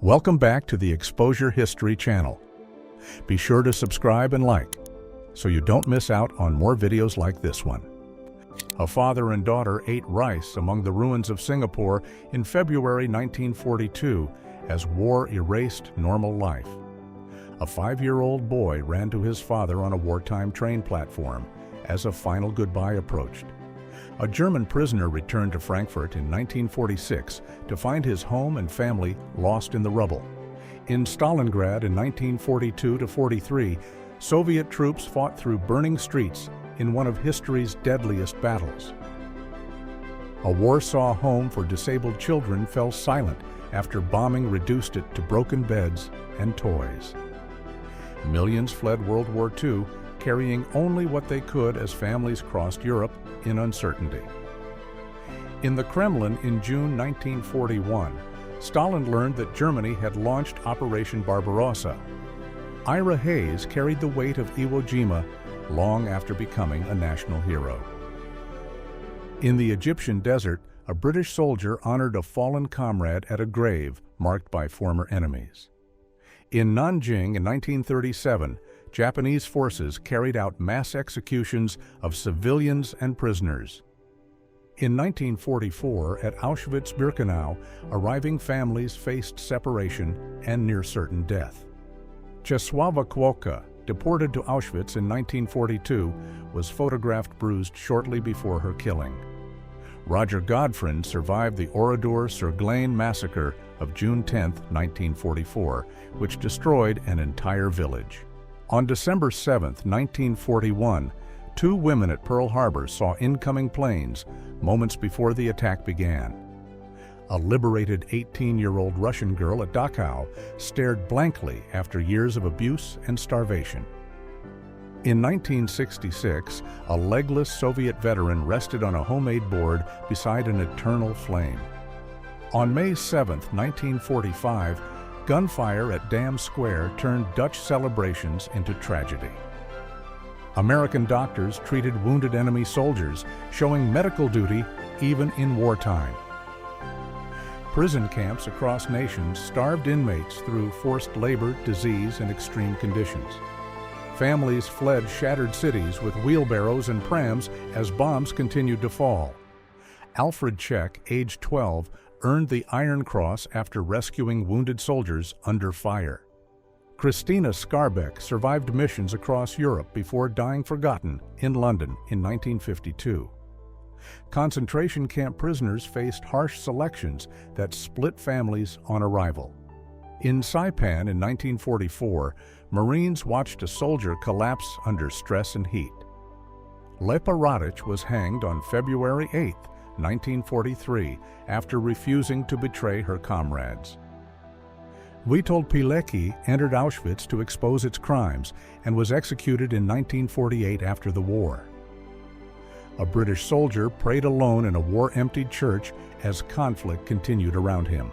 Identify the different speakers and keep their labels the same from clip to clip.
Speaker 1: Welcome back to the Exposure History channel. Be sure to subscribe and like so you don't miss out on more videos like this one. A father and daughter ate rice among the ruins of Singapore in February 1942 as war erased normal life. A 5-year-old boy ran to his father on a wartime train platform as a final goodbye approached. A German prisoner returned to Frankfurt in 1946 to find his home and family lost in the rubble. In Stalingrad in 1942-43, Soviet troops fought through burning streets in one of history's deadliest battles. A Warsaw home for disabled children fell silent after bombing reduced it to broken beds and toys. Millions fled World War II, carrying only what they could as families crossed Europe in uncertainty. In the Kremlin in June 1941, Stalin learned that Germany had launched Operation Barbarossa. Ira Hayes carried the weight of Iwo Jima long after becoming a national hero. In the Egyptian desert, a British soldier honored a fallen comrade at a grave marked by former enemies. In Nanjing in 1937, Japanese forces carried out mass executions of civilians and prisoners. In 1944, at Auschwitz-Birkenau, arriving families faced separation and near-certain death. Czesława Kwoka, deported to Auschwitz in 1942, was photographed bruised shortly before her killing. Roger Godfrey survived the Oradour-sur-Glane massacre of June 10, 1944, which destroyed an entire village. On December 7, 1941, 2 women at Pearl Harbor saw incoming planes moments before the attack began. A liberated 18-year-old Russian girl at Dachau stared blankly after years of abuse and starvation. In 1966, a legless Soviet veteran rested on a homemade board beside an eternal flame. On May 7, 1945, gunfire at Dam Square turned Dutch celebrations into tragedy. American doctors treated wounded enemy soldiers, showing medical duty even in wartime. Prison camps across nations starved inmates through forced labor, disease, and extreme conditions. Families fled shattered cities with wheelbarrows and prams as bombs continued to fall. Alfred Check, age 12, earned the Iron Cross after rescuing wounded soldiers under fire. Christina Skarbek survived missions across Europe before dying forgotten in London in 1952. Concentration camp prisoners faced harsh selections that split families on arrival. In Saipan in 1944, Marines watched a soldier collapse under stress and heat. Lepa Radic was hanged on February 8, 1943, after refusing to betray her comrades. Witold Pilecki entered Auschwitz to expose its crimes and was executed in 1948 after the war. A British soldier prayed alone in a war-emptied church as conflict continued around him.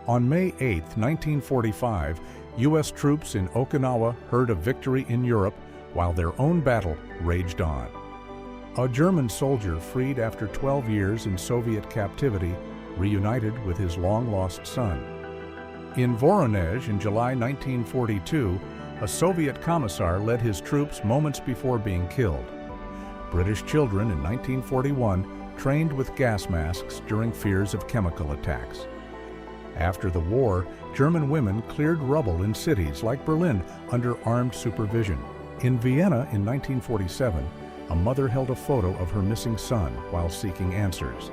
Speaker 1: On May 8, 1945, U.S. troops in Okinawa heard of victory in Europe while their own battle raged on. A German soldier freed after 12 years in Soviet captivity reunited with his long-lost son. In Voronezh in July 1942, a Soviet commissar led his troops moments before being killed. British children in 1941 trained with gas masks during fears of chemical attacks. After the war, German women cleared rubble in cities like Berlin under armed supervision. In Vienna in 1947, a mother held a photo of her missing son while seeking answers.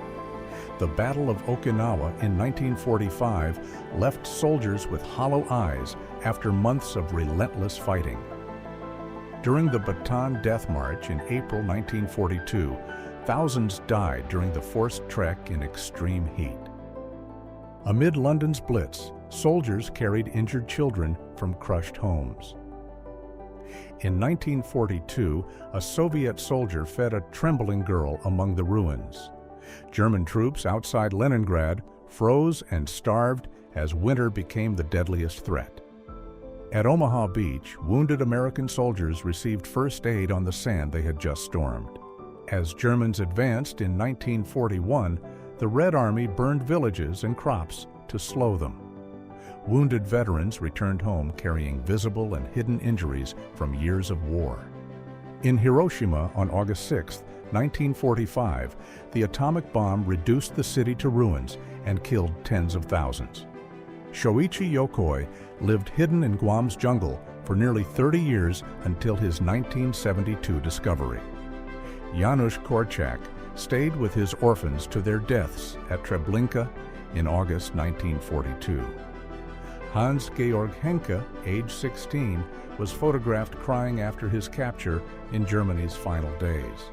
Speaker 1: The Battle of Okinawa in 1945 left soldiers with hollow eyes after months of relentless fighting. During the Bataan Death March in April 1942, thousands died during the forced trek in extreme heat. Amid London's Blitz, soldiers carried injured children from crushed homes. In 1942, a Soviet soldier fed a trembling girl among the ruins. German troops outside Leningrad froze and starved as winter became the deadliest threat. At Omaha Beach, wounded American soldiers received first aid on the sand they had just stormed. As Germans advanced in 1941, the Red Army burned villages and crops to slow them. Wounded veterans returned home carrying visible and hidden injuries from years of war. In Hiroshima on August 6, 1945, the atomic bomb reduced the city to ruins and killed tens of thousands. Shoichi Yokoi lived hidden in Guam's jungle for nearly 30 years until his 1972 discovery. Janusz Korczak stayed with his orphans to their deaths at Treblinka in August 1942. Hans-Georg Henke, age 16, was photographed crying after his capture in Germany's final days.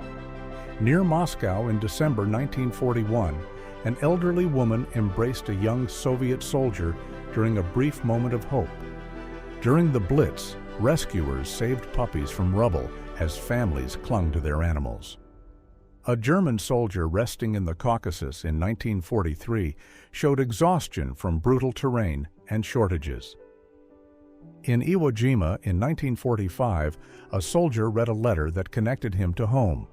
Speaker 1: Near Moscow in December 1941, an elderly woman embraced a young Soviet soldier during a brief moment of hope. During the Blitz, rescuers saved puppies from rubble as families clung to their animals. A German soldier resting in the Caucasus in 1943 showed exhaustion from brutal terrain and shortages. In Iwo Jima in 1945, a soldier read a letter that connected him to home.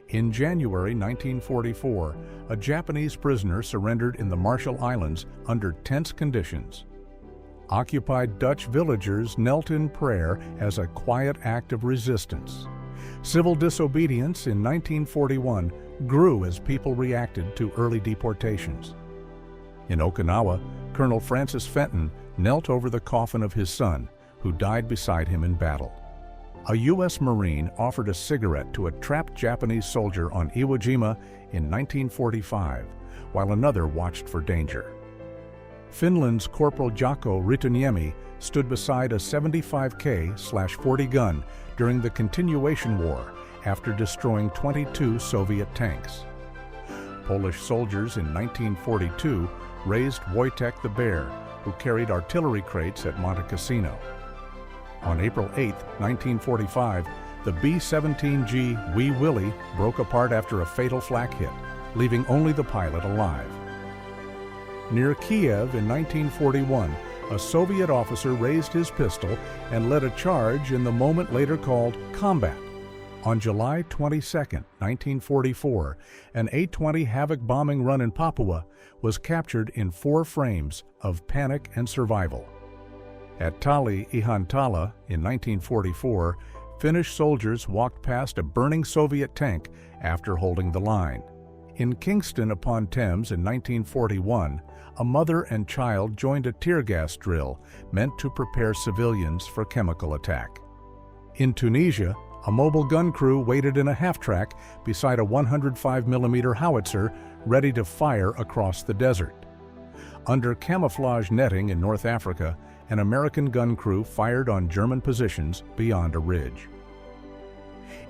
Speaker 1: In January 1944, a Japanese prisoner surrendered in the Marshall Islands under tense conditions. Occupied Dutch villagers knelt in prayer as a quiet act of resistance. Civil disobedience in 1941 grew as people reacted to early deportations. In Okinawa, Colonel Francis Fenton knelt over the coffin of his son, who died beside him in battle. A U.S. Marine offered a cigarette to a trapped Japanese soldier on Iwo Jima in 1945, while another watched for danger. Finland's Corporal Jaakko Rituniemi stood beside a 75K/40 gun during the Continuation War after destroying 22 Soviet tanks. Polish soldiers in 1942 raised Wojtek the Bear, who carried artillery crates at Monte Cassino. On April 8, 1945, the B-17G Wee Willie broke apart after a fatal flak hit, leaving only the pilot alive. Near Kiev in 1941, a Soviet officer raised his pistol and led a charge in the moment later called combat. On July 22, 1944, an A-20 Havoc bombing run in Papua was captured in 4 frames of panic and survival. At Tali Ihantala in 1944, Finnish soldiers walked past a burning Soviet tank after holding the line. In Kingston upon Thames in 1941, a mother and child joined a tear gas drill meant to prepare civilians for chemical attack. In Tunisia, a mobile gun crew waited in a half-track beside a 105mm howitzer ready to fire across the desert. Under camouflage netting in North Africa, an American gun crew fired on German positions beyond a ridge.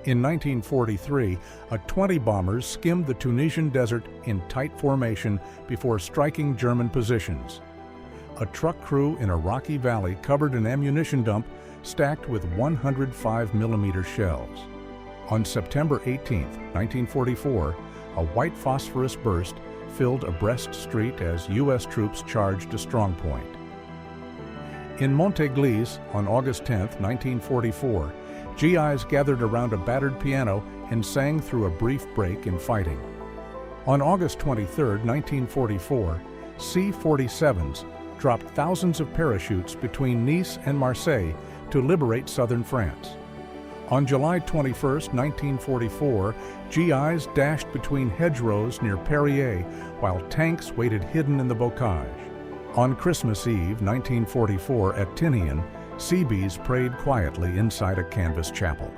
Speaker 1: In 1943, a 20 bombers skimmed the Tunisian desert in tight formation before striking German positions. A truck crew in a rocky valley covered an ammunition dump stacked with 105mm shells. On September 18, 1944, a white phosphorus burst filled a Brest street as U.S. troops charged a strongpoint. In Montéglise, on August 10, 1944, GIs gathered around a battered piano and sang through a brief break in fighting. On August 23, 1944, C-47s dropped thousands of parachutes between Nice and Marseille to liberate southern France. On July 21, 1944, GIs dashed between hedgerows near Perrier while tanks waited hidden in the bocage. On Christmas Eve, 1944, at Tinian, Seabees prayed quietly inside a canvas chapel.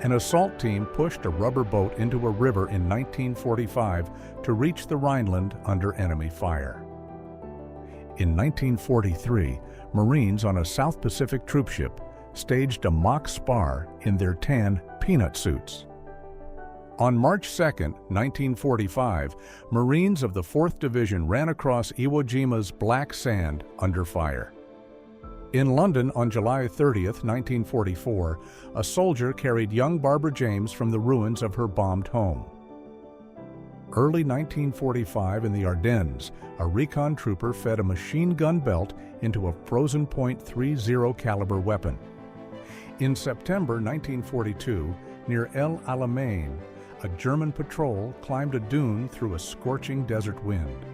Speaker 1: An assault team pushed a rubber boat into a river in 1945 to reach the Rhineland under enemy fire. In 1943, Marines on a South Pacific troopship staged a mock spar in their tan peanut suits. On March 2, 1945, Marines of the 4th Division ran across Iwo Jima's black sand under fire. In London on July 30, 1944, a soldier carried young Barbara James from the ruins of her bombed home. Early 1945 in the Ardennes, a recon trooper fed a machine gun belt into a frozen .30 caliber weapon. In September 1942, near El Alamein, a German patrol climbed a dune through a scorching desert wind.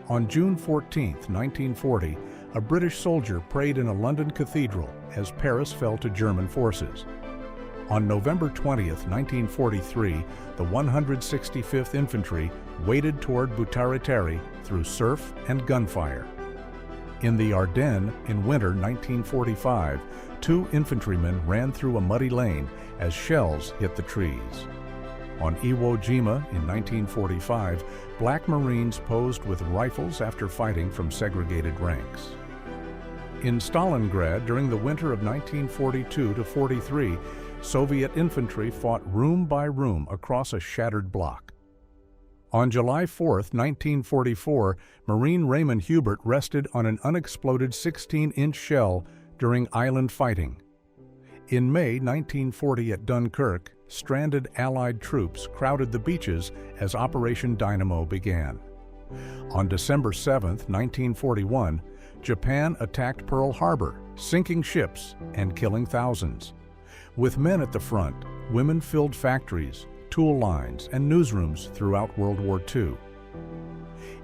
Speaker 1: On June 14, 1940, a British soldier prayed in a London cathedral as Paris fell to German forces. On November 20th, 1943, the 165th Infantry waded toward Butaritari through surf and gunfire. In the Ardennes, in winter 1945, 2 infantrymen ran through a muddy lane as shells hit the trees. On Iwo Jima in 1945, Black Marines posed with rifles after fighting from segregated ranks. In Stalingrad during the winter of 1942-43, Soviet infantry fought room by room across a shattered block. On July 4, 1944, Marine Raymond Hubert rested on an unexploded 16-inch shell during island fighting. In May 1940 at Dunkirk, stranded Allied troops crowded the beaches as Operation Dynamo began. On December 7, 1941, Japan attacked Pearl Harbor, sinking ships and killing thousands. With men at the front, women filled factories, tool lines, and newsrooms throughout World War II.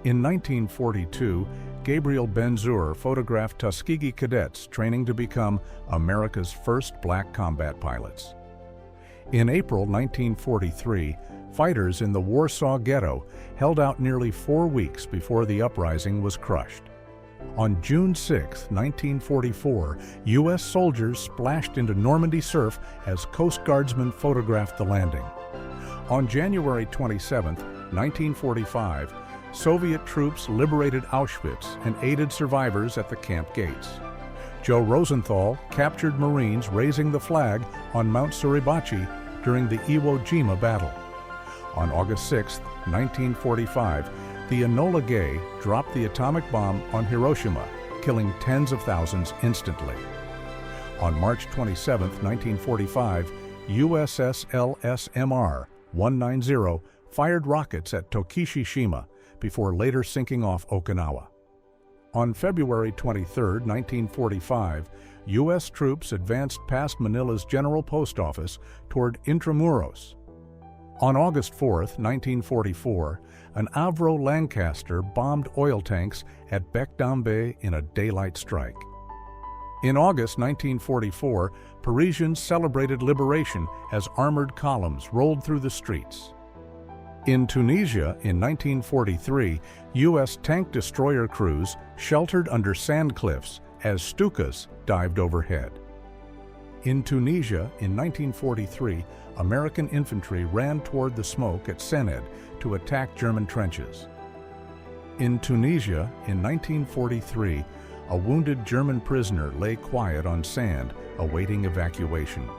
Speaker 1: In 1942, Gabriel Ben-Zur photographed Tuskegee cadets training to become America's first black combat pilots. In April 1943, fighters in the Warsaw Ghetto held out nearly 4 weeks before the uprising was crushed. On June 6, 1944, U.S. soldiers splashed into Normandy surf as Coast Guardsmen photographed the landing. On January 27, 1945, Soviet troops liberated Auschwitz and aided survivors at the camp gates. Joe Rosenthal captured Marines raising the flag on Mount Suribachi during the Iwo Jima battle. On August 6, 1945, the Enola Gay dropped the atomic bomb on Hiroshima, killing tens of thousands instantly. On March 27, 1945, USS LSMR 190 fired rockets at Tokishishima before later sinking off Okinawa. On February 23, 1945, U.S. troops advanced past Manila's General Post Office toward Intramuros. On August 4, 1944, an Avro Lancaster bombed oil tanks at Baekdambe in a daylight strike. In August 1944, Parisians celebrated liberation as armored columns rolled through the streets. In Tunisia in 1943, U.S. tank destroyer crews sheltered under sand cliffs as Stukas dived overhead. In Tunisia in 1943, American infantry ran toward the smoke at Sened to attack German trenches. In Tunisia in 1943, a wounded German prisoner lay quiet on sand, awaiting evacuation.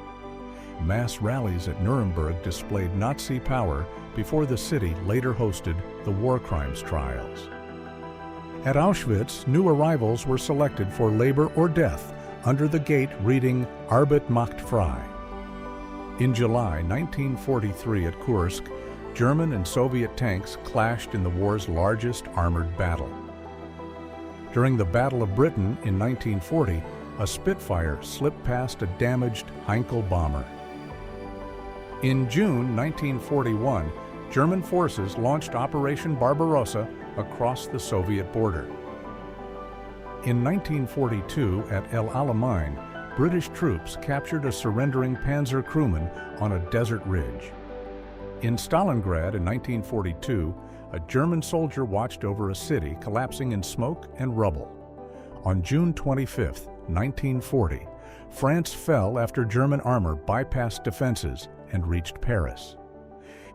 Speaker 1: Mass rallies at Nuremberg displayed Nazi power before the city later hosted the war crimes trials. At Auschwitz, new arrivals were selected for labor or death under the gate reading Arbeit macht frei. In July 1943 at Kursk, German and Soviet tanks clashed in the war's largest armored battle. During the Battle of Britain in 1940, a Spitfire slipped past a damaged Heinkel bomber. In June 1941, German forces launched Operation Barbarossa across the Soviet border. In 1942, at El Alamein, British troops captured a surrendering panzer crewman on a desert ridge. In Stalingrad in 1942, a German soldier watched over a city collapsing in smoke and rubble. On June 25, 1940, France fell after German armor bypassed defenses and reached Paris.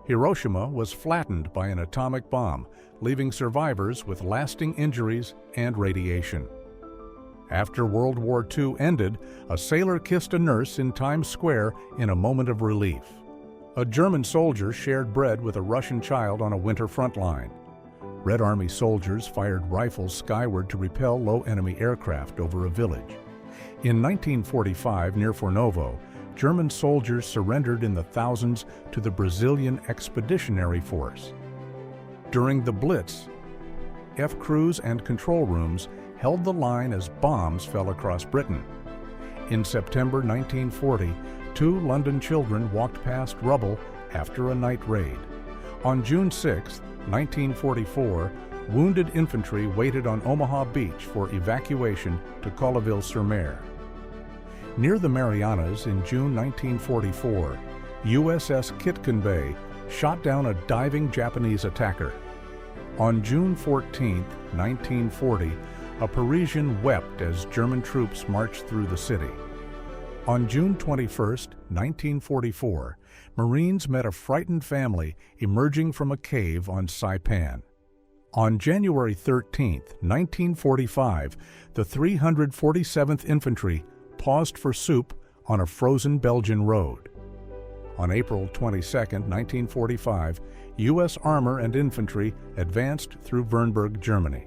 Speaker 1: Hiroshima was flattened by an atomic bomb, leaving survivors with lasting injuries and radiation. After World War II ended, a sailor kissed a nurse in Times Square in a moment of relief. A German soldier shared bread with a Russian child on a winter front line. Red Army soldiers fired rifles skyward to repel low enemy aircraft over a village. In 1945, near Fornovo, German soldiers surrendered in the thousands to the Brazilian Expeditionary Force. During the Blitz, F crews and control rooms held the line as bombs fell across Britain. In September 1940, 2 London children walked past rubble after a night raid. On June 6, 1944, wounded infantry waited on Omaha Beach for evacuation to Colleville-sur-Mer. Near the Marianas in June 1944, USS Kitkenbay shot down a diving Japanese attacker. On June 14, 1940, a Parisian wept as German troops marched through the city. On June 21, 1944, Marines met a frightened family emerging from a cave on Saipan. On January 13, 1945, the 347th Infantry paused for soup on a frozen Belgian road. On April 22, 1945, U.S. armor and infantry advanced through Wernburg, Germany.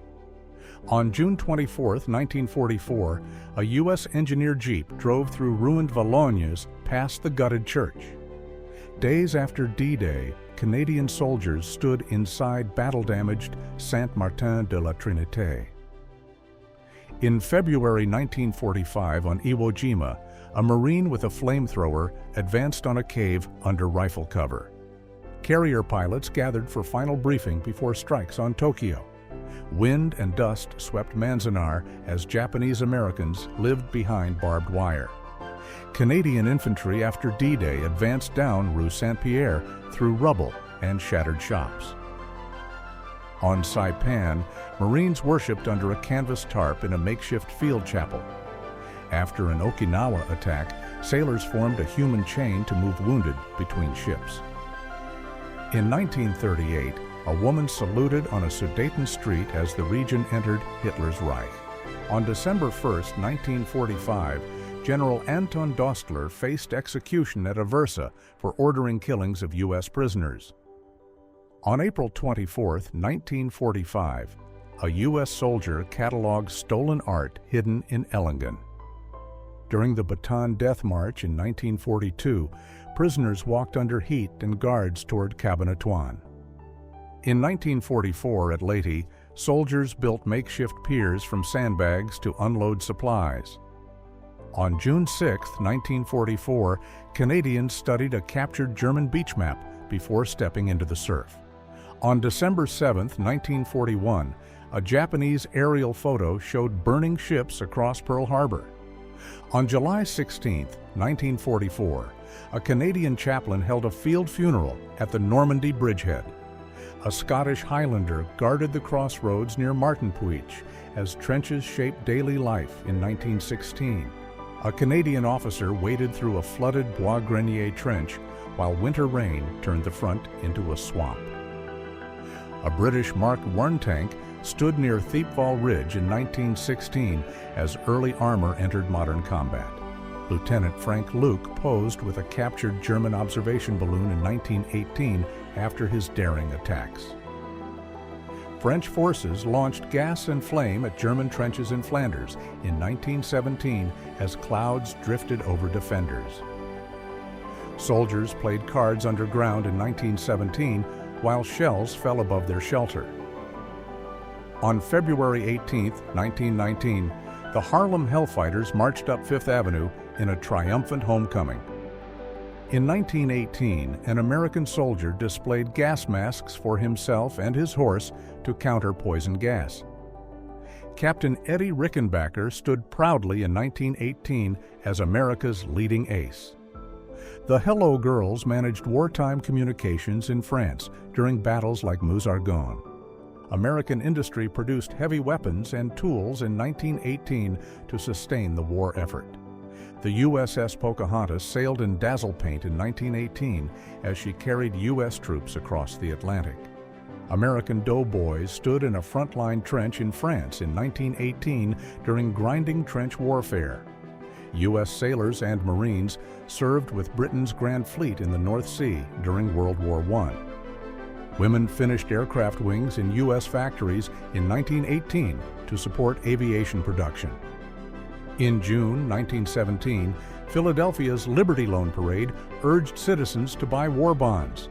Speaker 1: On June 24, 1944, a U.S. engineer jeep drove through ruined Valognes past the gutted church. Days after D-Day, Canadian soldiers stood inside battle-damaged Saint-Martin de la Trinité. In February 1945 on Iwo Jima, a Marine with a flamethrower advanced on a cave under rifle cover. Carrier pilots gathered for final briefing before strikes on Tokyo. Wind and dust swept Manzanar as Japanese Americans lived behind barbed wire. Canadian infantry after D-Day advanced down Rue Saint-Pierre through rubble and shattered shops. On Saipan, Marines worshipped under a canvas tarp in a makeshift field chapel. After an Okinawa attack, sailors formed a human chain to move wounded between ships. In 1938, a woman saluted on a Sudeten street as the region entered Hitler's Reich. On December 1, 1945, General Anton Dostler faced execution at Aversa for ordering killings of U.S. prisoners. On April 24, 1945, a U.S. soldier cataloged stolen art hidden in Ellingen. During the Bataan Death March in 1942, prisoners walked under heat and guards toward Cabanatuan. In 1944 at Leyte, soldiers built makeshift piers from sandbags to unload supplies. On June 6, 1944, Canadians studied a captured German beach map before stepping into the surf. On December 7, 1941, a Japanese aerial photo showed burning ships across Pearl Harbor. On July 16, 1944, a Canadian chaplain held a field funeral at the Normandy bridgehead. A Scottish Highlander guarded the crossroads near Martinpuich as trenches shaped daily life in 1916. A Canadian officer waded through a flooded Bois Grenier trench while winter rain turned the front into a swamp. A British Mark I tank stood near Thiepval Ridge in 1916 as early armor entered modern combat. Lieutenant Frank Luke posed with a captured German observation balloon in 1918 after his daring attacks. French forces launched gas and flame at German trenches in Flanders in 1917 as clouds drifted over defenders. Soldiers played cards underground in 1917 while shells fell above their shelter. On February 18, 1919, the Harlem Hellfighters marched up Fifth Avenue in a triumphant homecoming. In 1918, an American soldier displayed gas masks for himself and his horse to counter poison gas. Captain Eddie Rickenbacker stood proudly in 1918 as America's leading ace. The Hello Girls managed wartime communications in France during battles like Meuse-Argonne. American industry produced heavy weapons and tools in 1918 to sustain the war effort. The USS Pocahontas sailed in dazzle paint in 1918 as she carried U.S. troops across the Atlantic. American doughboys stood in a frontline trench in France in 1918 during grinding trench warfare. U.S. sailors and Marines served with Britain's Grand Fleet in the North Sea during World War I. Women finished aircraft wings in U.S. factories in 1918 to support aviation production. In June 1917, Philadelphia's Liberty Loan Parade urged citizens to buy war bonds.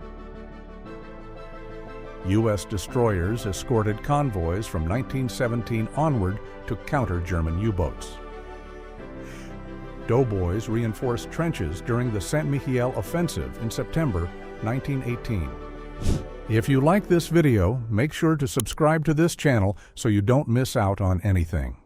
Speaker 1: U.S. destroyers escorted convoys from 1917 onward to counter German U-boats. Doughboys reinforced trenches during the Saint-Mihiel offensive in September 1918. If you like this video, make sure to subscribe to this channel so you don't miss out on anything.